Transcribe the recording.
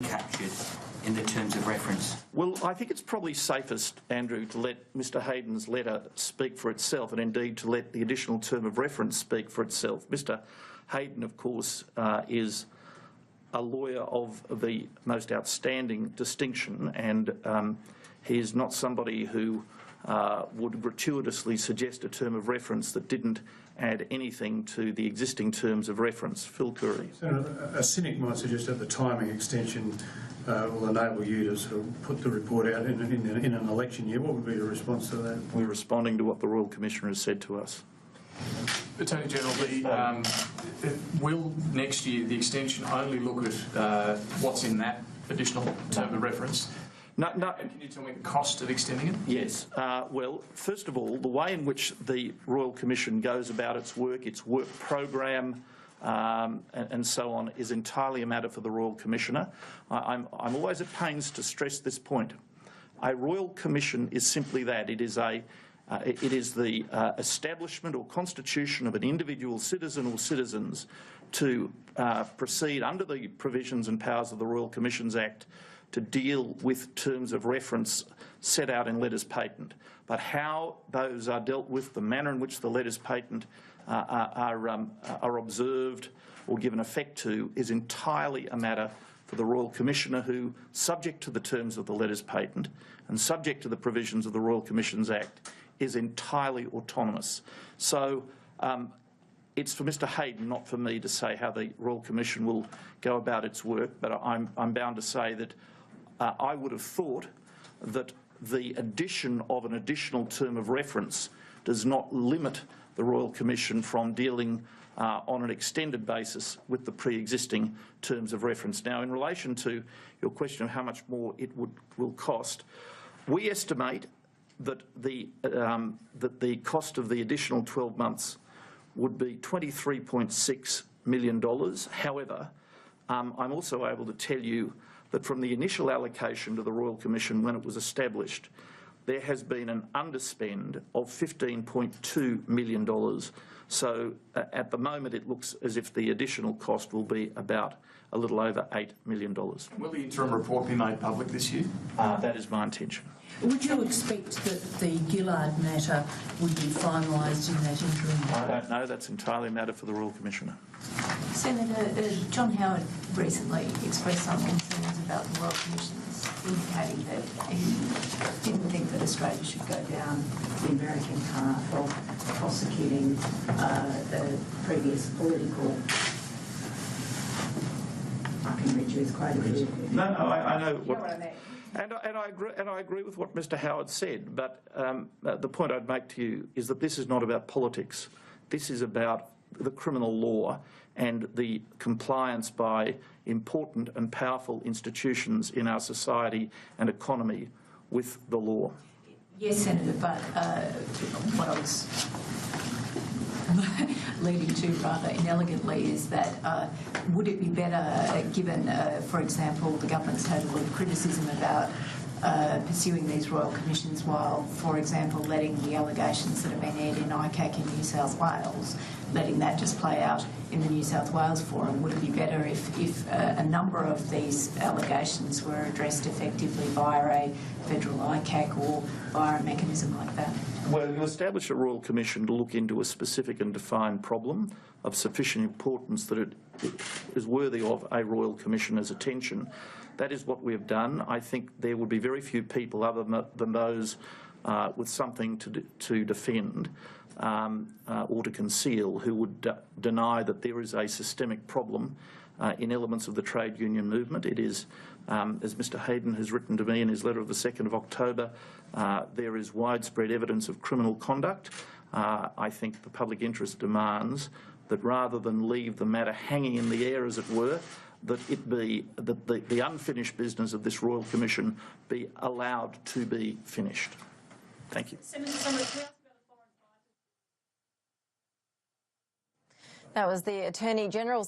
captured in the terms of reference? Well, I think it's probably safest, Andrew, to let Mr Hayden's letter speak for itself, and indeed to let the additional term of reference speak for itself. Mr Hayden, of course, is a lawyer of the most outstanding distinction, and he is not somebody who would gratuitously suggest a term of reference that didn't add anything to the existing terms of reference. Phil Curry. Senator, a cynic might suggest that the timing extension will enable you to sort of put the report out in an election year. What would be your response to that? We're responding to what the Royal Commissioner has said to us. Attorney General, will next year the extension only look at what's in that additional term of reference? No. And can you tell me the cost of extending it? Yes. Well, first of all, the way in which the Royal Commission goes about its work program, and so on, is entirely a matter for the Royal Commissioner. I'm always at pains to stress this point. A Royal Commission is simply that. It is the establishment or constitution of an individual citizen or citizens to proceed under the provisions and powers of the Royal Commissions Act to deal with terms of reference set out in letters patent. But how those are dealt with, the manner in which the letters patent are observed or given effect to, is entirely a matter for the Royal Commissioner, who, subject to the terms of the letters patent and subject to the provisions of the Royal Commissions Act, is entirely autonomous. So it's for Mr Hayden, not for me, to say how the Royal Commission will go about its work, but I'm bound to say that I would have thought that the addition of an additional term of reference does not limit the Royal Commission from dealing on an extended basis with the pre-existing terms of reference. Now, in relation to your question of how much more it will cost, we estimate that the cost of the additional 12 months would be $23.6 million. However, I'm also able to tell you that from the initial allocation to the Royal Commission when it was established, there has been an underspend of $15.2 million. So at the moment it looks as if the additional cost will be about a little over $8 million. Will the interim report be made public this year? That is my intention. Would you expect that the Gillard matter would be finalised in that interim? I don't know. That's entirely a matter for the Royal Commissioner. Senator, John Howard recently expressed some concerns about the Royal Commission's indicating that he didn't think that Australia should go down the American path of prosecuting the previous political... I can read you his quote. No, I know what... You know what I mean? And I agree with what Mr Howard said, but the point I'd make to you is that this is not about politics. This is about the criminal law and the compliance by important and powerful institutions in our society and economy with the law. Yes, Senator, but what I was leading to rather inelegantly is that would it be better, given, for example, the government's had a lot of criticism about pursuing these royal commissions while, for example, letting the allegations that have been aired in ICAC in New South Wales, letting that just play out in the New South Wales forum? Would it be better if a number of these allegations were addressed effectively via a federal ICAC or via a mechanism like that? Well, you establish a Royal Commission to look into a specific and defined problem of sufficient importance that it is worthy of a Royal Commissioner's attention. That is what we have done. I think there would be very few people other than those with something to defend or to conceal who would deny that there is a systemic problem in elements of the trade union movement. It is, as Mr Hayden has written to me in his letter of the 2nd of October, there is widespread evidence of criminal conduct. I think the public interest demands that rather than leave the matter hanging in the air, as it were, that the unfinished business of this Royal Commission be allowed to be finished. Thank you. That was the Attorney General.